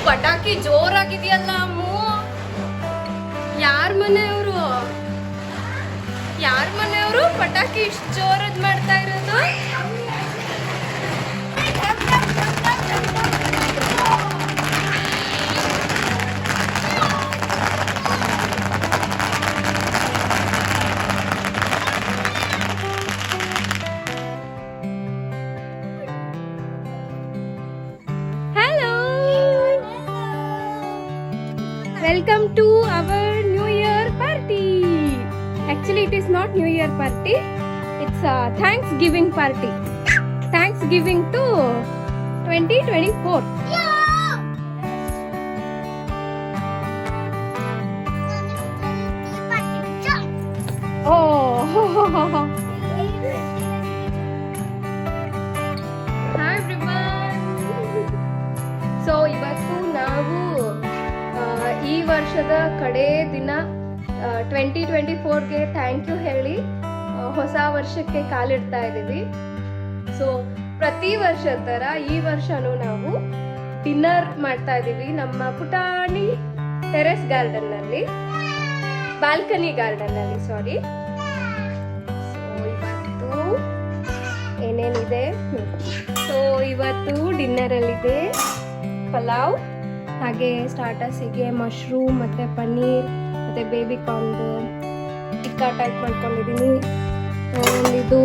ಪಟಾಕಿ ಜೋರಾಗಿದೆಯಲ್ಲ ಅಮ್ಮು. ಯಾರ ಮನೆಯವರು ಪಟಾಕಿ ಇಷ್ಟು ಜೋರದ್ ಮಾಡ್ತಾ ಇರೋದು? Welcome to our New Year party. Actually, it is not New Year party. It's a Thanksgiving party. Thanksgiving to 2024. Oh. Hi everyone. So, ಇವತ್ತು ನಾವು ಈ ವರ್ಷದ ಕಡೆ ದಿನ 2024ಗೆ ಥ್ಯಾಂಕ್ ಯು ಹೇಳಿ ಹೊಸ ವರ್ಷಕ್ಕೆ ಕಾಲಿಡ್ತಾ ಇದ್ದೀವಿ. ಸೊ ಪ್ರತಿ ವರ್ಷ ಥರ ಈ ವರ್ಷನೂ ನಾವು ಡಿನ್ನರ್ ಮಾಡ್ತಾ ಇದ್ದೀವಿ ನಮ್ಮ ಪುಟಾಣಿ ಟೆರೆಸ್ ಗಾರ್ಡನ್ನಲ್ಲಿ, ಬಾಲ್ಕನಿ ಗಾರ್ಡನ್ನಲ್ಲಿ ಸಾರಿ. ಸೊ ಇವತ್ತು ಏನೇನಿದೆ? ಸೊ ಇವತ್ತು ಡಿನ್ನರಲ್ಲಿದೆ ಪಲಾವ್, ಹಾಗೆ ಸ್ಟಾರ್ಟರ್ಸಿಗೆ ಮಶ್ರೂಮ್ ಮತ್ತು ಪನ್ನೀರ್ ಮತ್ತು ಬೇಬಿ ಕಾರ್ನ್ದು ಟಿಕ್ಕಾ ಟೈಪ್ ಮಾಡ್ಕೊಂಡಿದ್ದೀನಿ. ಇದು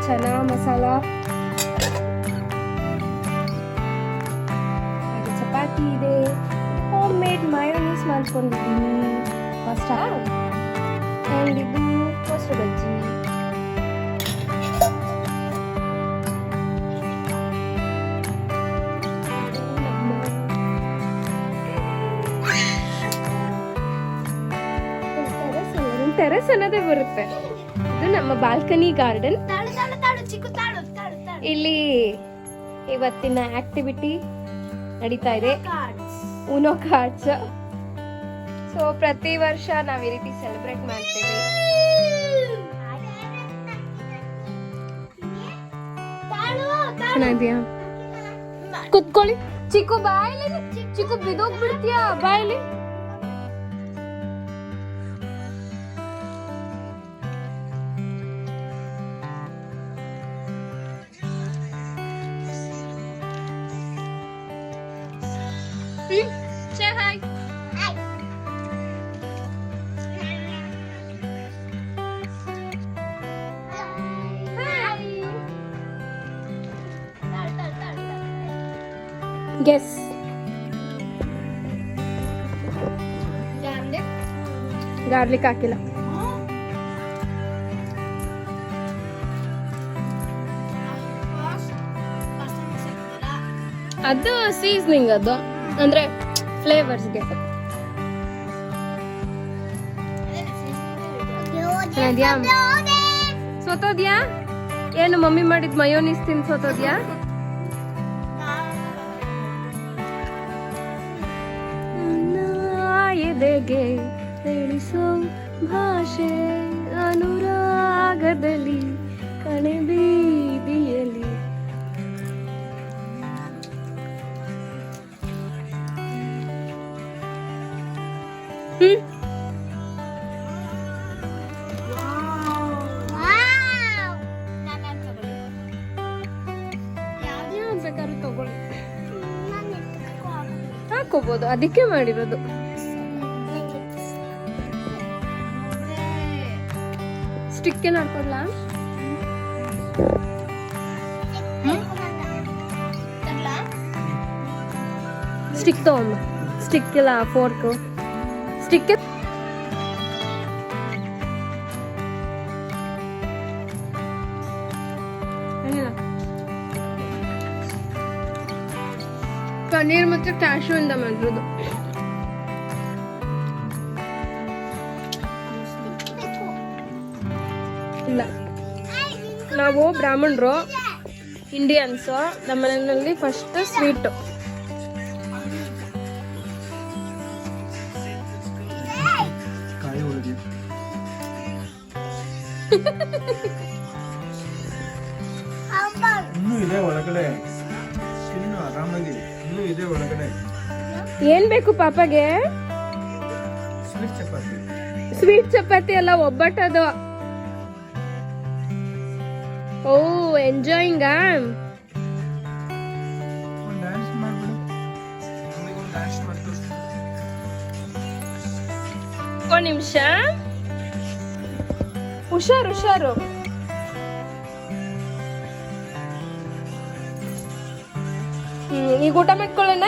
ಚನಾ ಮಸಾಲ, ಹಾಗೆ ಚಪಾತಿ ಇದೆ, ಹೋಮ್ ಮೇಡ್ ಮಯೋನೀಸ್ ಮಾಡ್ಕೊಂಡಿದ್ದೀನಿ ಫಸ್ಟ್. ಆ್ಯಂಡ್ ಇದು ಮೊಸರು ಬಜ್ಜಿ. ಟೆರೆಸ್ ಅನ್ನೋದೇ ಬರುತ್ತೆ. ಇದು ನಮ್ಮ ಬಾಲ್ಕನಿ ಗಾರ್ಡನ್. ಇಲ್ಲಿ ಇವತ್ತಿನ ಆಕ್ಟಿವಿಟಿ ನಡೀತಾ ಇದೆ, ಉನೋ ಕಾರ್ಡ್ಸ್. ಸೊ ಪ್ರತಿ ವರ್ಷ ನಾವ್ ಈ ರೀತಿ ಸೆಲೆಬ್ರೇಟ್ ಮಾಡ್ತೇವೆ. ಚೆನ್ನಾಗಿದ್ಯಾ? ಕುತ್ಕೊಳ್ಳಿ. ಚಿಕ್ಕು ಬಾಯಲ್ಲಿ, ಚಿಕ್ಕು ಬಿದೋಗ್ಬಿಡ್ತೀಯಾ ಬಾಯಲ್ಲಿ? Say hi. Hi. Hi. Guess. Garlic ಹಾಕಿಲ್ಲ. ಅದು ಸೀಸನಿಂಗ್, ಅದು ಅಂದ್ರೆ ಫ್ಲೇವರ್ಸ್ಗೆ. ಸೋತೋದ್ಯಾ? ಏನು ಮಮ್ಮಿ ಮಾಡಿದ ಮಯೋನೀಸ್ ತಿಂದು ಸೋತೋದ್ಯಾ? ಎದೆಗೆ ತಿಳಿಸೋ ಭಾಷೆ ಅನುರಾಗದಲ್ಲಿ ಕಣೆ ಬೀದಿಯಲ್ಲಿ. ಬೇಕಾದ್ರೂ ತಗೊಳ್ಳಿ, ಹಾಕೋಬಹುದು, ಅದಕ್ಕೆ ಮಾಡಿರೋದು. ಸ್ಟಿಕ್ ಏನ್ ಹಾಕೊಡ್ಲಾ? ಸ್ಟಿಕ್ ತಗೊಂಬ. ಸ್ಟಿಕ್ ಇಲ್ಲ, ಫೋರ್ಕ್ ಸ್ಟಿಕ್. ಪನ್ನೀರ್ ಮತ್ತೆ ಕ್ಯಾಶು ಇಂದ ಮಾಡಿರೋದು. ಇಲ್ಲ, ನಾವು ಬ್ರಾಹ್ಮಣರು, ಇಂಡಿಯನ್ಸ್. ನಮ್ಮ ಮನೆಯಲ್ಲಿ ಫಸ್ಟ್ ಸ್ವೀಟ್. ಇನ್ನೂ ಇದೆ ಒಳಗಡೆ, ತಿನ್ನು ಆರಾಮಾಗಿ. ಇನ್ನೂ ಇದೆ ಒಳಗಡೆ. ಏನ್ ಬೇಕು ಪಾಪಗೆ? ಸ್ವೀಟ್ ಚಪಾತಿ. ಸ್ವೀಟ್ ಚಪಾತಿ ಅಲ್ಲ, ಒಬ್ಬಟ್ಟದು. ಓ ಎಂಜಾಯಿಂಗ್. ಒಂದು ಡ್ಯಾನ್ಸ್ ಮಾಡ್ಬಿಡು. ಒಂದು ಡ್ಯಾನ್ಸ್ ಮಾಡ್ತು. ಒಂದು ನಿಮಿಷ, ಹುಷಾರು ಹುಷಾರು. ಈಗ ಊಟ ಮಾಡ್ಕೊಳ್ಳೋಣ.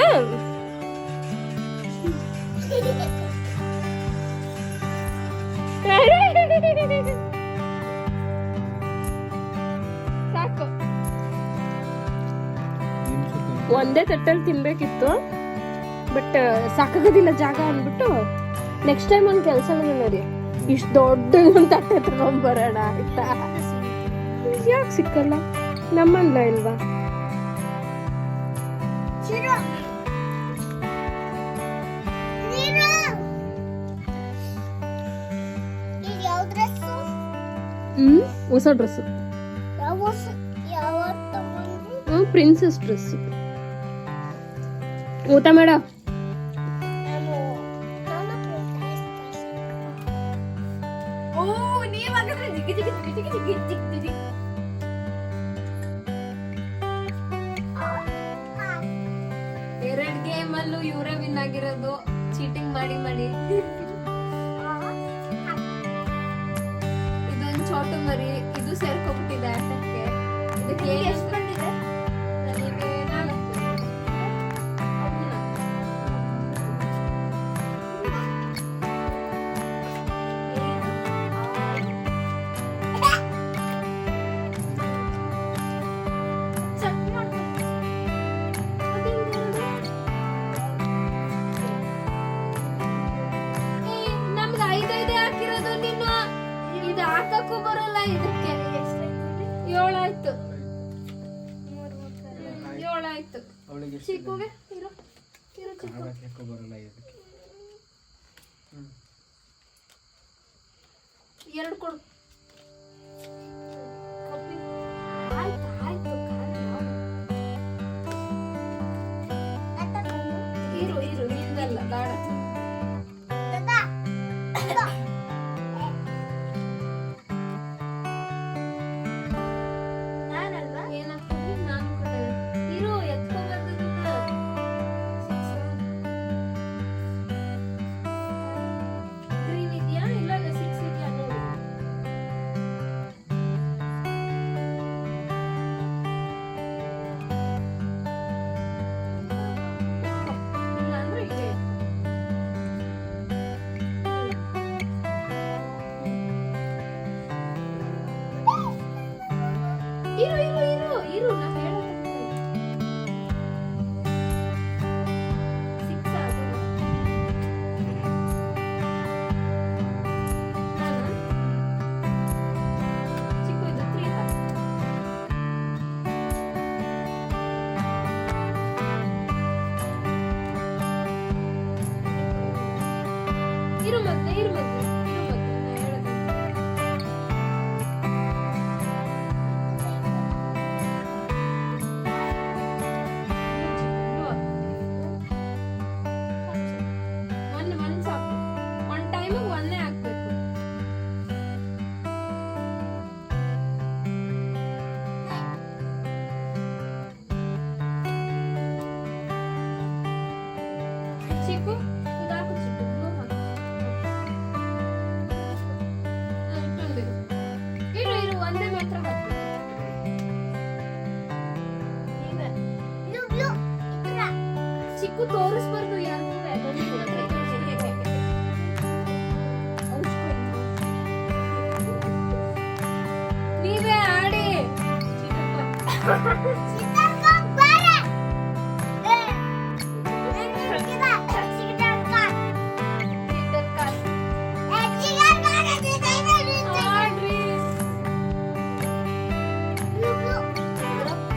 ಸಾಕು, ಒಂದೇ ತಟ್ಟಲ್ಲಿ ತಿನ್ಬೇಕಿತ್ತು, ಬಟ್ ಸಾಕಾಗೋದಿಲ್ಲ ಜಾಗ ಅಂದ್ಬಿಟ್ಟು ನೆಕ್ಸ್ಟ್ ಟೈಮ್ ಒಂದು ಕೆಲಸ ಮಾಡೋಣ ರೀ, ಇಷ್ಟು ದೊಡ್ಡ ಒಂದು ತಟ್ಟೆ ತಗೊಂಡ್ಬರೋಣ ಆಯ್ತಾ? ಯಾಕೆ ಸಿಕ್ಕಲ್ಲ? ನಮ್ಮಲ್ಲ ಇಲ್ವಾ? ಹೊಸ ಡ್ರೆಸ್, ಪ್ರಿನ್ಸಸ್ ಡ್ರೆಸ್. ಊಟ ಮಾಡ. ಎರಡ್ ಗೇಮ್ ಅಲ್ಲೂ ಇವರೇ ವಿನ್ ಆಗಿರೋದು, ಚೀಟಿಂಗ್ ಮಾಡಿ ಮಾಡಿ. ಇದೊಂದು ಚೋಟು ಮರಿ, ಇದು ಸೇರ್ಕೊಂಡ್ಬಿಟ್ಟಿದೆ ಆಟಕ್ಕೆ. ಇದಕ್ಕೆ ಎಷ್ಟು ಬಂದಿದೆ? ನನಗೆ 4. ನಮ್ಗೆ 5 ಹಾಕಿರೋದು ನೀನು. ಇದು ಹಾಕಕ್ಕೂ ಬರಲ್ಲ ಇದಕ್ಕೆ. 7 ಆಯ್ತು. 7 ಆಯ್ತು. ಚಿಕ್ಕುಗೆ ಇರು ಚಿಕ್ಕು ಬರಲ್ಲ ಇದಕ್ಕೆ. 2 ಕೊಡು. ಆಯ್ತು ಆಯ್ತು. ಇರು ಇರು, ನಿಂದಲ್ಲ ಗಾಢ. ಇರು ಇರು ಇರು ಇರು, ನಾ ಹೇಳೋದು 6 ಆಗಿದೆ. ಚಿಕ್ಕು ಇದು 3 ಹಾಕು. ಇರು ಮತ್ತೆ ಇರು ಮತ್ತೆ ಇರು ಮತ್ತೆ, ನಾ ಹೇಳೋದು. ಚಿಕ್ಕು ಇದಾಕು, ಚಿಕ್ಕು ಬ್ಲೂ ಹಾಕು. ಇಟ್ಟೊಂದಿರು. ಇರು ಇರು, ಒಂದೇ ಮಾತ್ರ ಹಾಕು. ಚಿಕ್ಕು ತೋರಿಸ್ಬಾರ್ದು ಯಾರು. ನೀವೇ ಆಡಿ.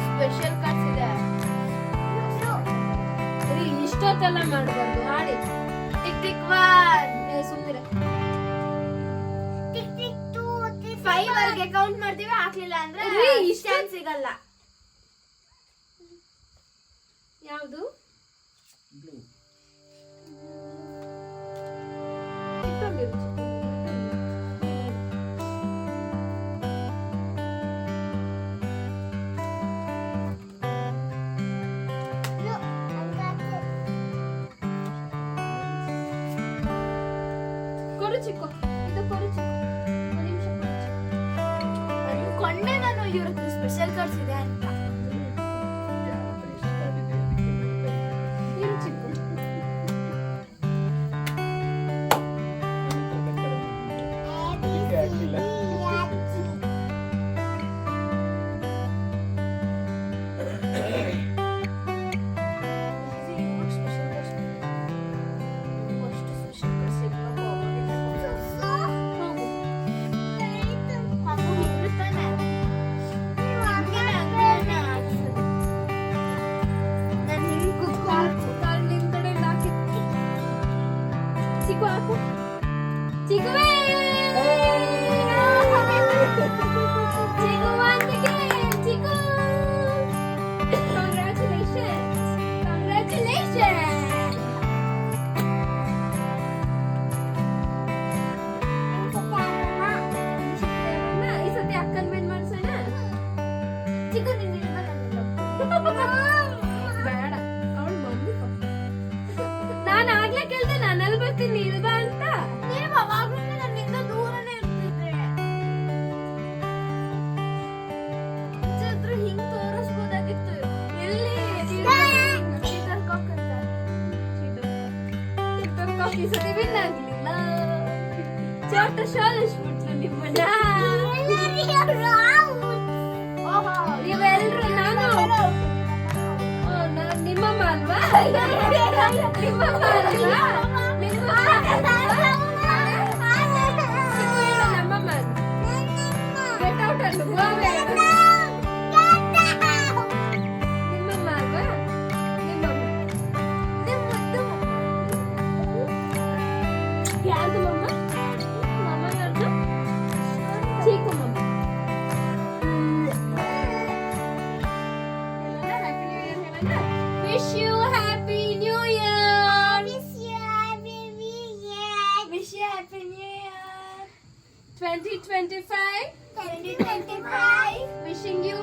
ಸ್ಪೆಷಲ್ ಕಾರ್ಡ್ಸ್ ಇದೆ. ಇಷ್ಟೊತ್ತೆಲ್ಲ ಮಾಡಬಾರ್ದು, ಆಡಿ. Tick tick 1. ಸುಮ್ಮನೆ ಟಿಕ್ ಟಿಕ್ 2 5 ವರೆಗೆ ಕೌಂಟ್ ಮಾಡ್ತೀವಿ. ಹಾಕ್ಲಿಲ್ಲ ಅಂದ್ರೆ ಇಷ್ಟ ಸಿಗಲ್ಲ. ಯಾವುದು ಕೇಳಿದ್ವಿ ಇವ್ರ ಹತ್ರ ಸ್ಪೆಷಲ್ ಕಾರ್ಡ್ಸ್ ಇದೆ ಅಂತ. ಯಾರತ್ರ ಇಷ್ಟ ಆಗಿದೆ ಅದಕ್ಕೆ ಬರೀತಾರೆ. ಇರು ಚಿಕ್ಕು. ಅದಕ್ಕೆ ಆಗ್ಲಿಲ್ಲ. ಕಾಲ್ ನಿಮ್ ಕಡೆ ಹಾಕಿ. ಚಿಕ್ಕು ಹಾಕು. ಚಿಕ್ಕುವೇ. ಚಿಕ್ಕು ಒಂದಿಗೆ. ಚಿಕ್ಕು. Congratulations. Congratulations. ಈ ಸತಿ ಅಕ್ಕನ ಮೇಲೆ ಮಾಡ್ಸೋಣ. ಚಿಕ್ಕ ನಿನ್ನ ಬೇಡ ಅವಳು ಮಮ್ಮಿ ನಾನು ಆಗ್ಲೇ ಕೇಳ್ದೆ ನಾನು ಅಲ್ಲಿ ಬರ್ತೀನಿ ಇಲ್ವಾ ಅಂತ. ನೀವು ಅವಾಗ್ಲೂ ನನ್ನಿಂದ ದೂರನೇ ಇರ್ತಿದ್ರೆ ಚಿತ್ರ ಹಿಂಗ್ ತೋರಿಸ್ಬೋದಾಗಿತ್ತು. ಎಲ್ಲಿ ಕಾಫಿ ಸತಿ ವಿನ್ ಆಗ್ಲಿಲ್ಲ. ಚೋಟ ಶಾಲಿಸ್ಬಿಟ್ಲು ನಿಮ್ಮನ್ನ. ನೀವೆಲ್ರು ನಾನು ನಿಮ್ಮಮ್ಮ ಅಲ್ವಾ? ನಿಮ್ಮಮ್ಮ ಅಲ್ವಾ? ನಮ್ಮಮ್ಮ ಗೆಟ್ ಔಟ್ ಅಲ್ಲು ನಿಮ್ಮಮ್ಮ ಅಲ್ವಾ? ನಿಮ್ಮಮ್ಮ ಯಾರ್ದು ಮಮ್ಮ? ಮಮ್ಮ ಯಾರ್ದು? ಚೀಕು ಮಮ್ಮ. Wish you happy new year. Wish you happy new year. 2025. Wishing you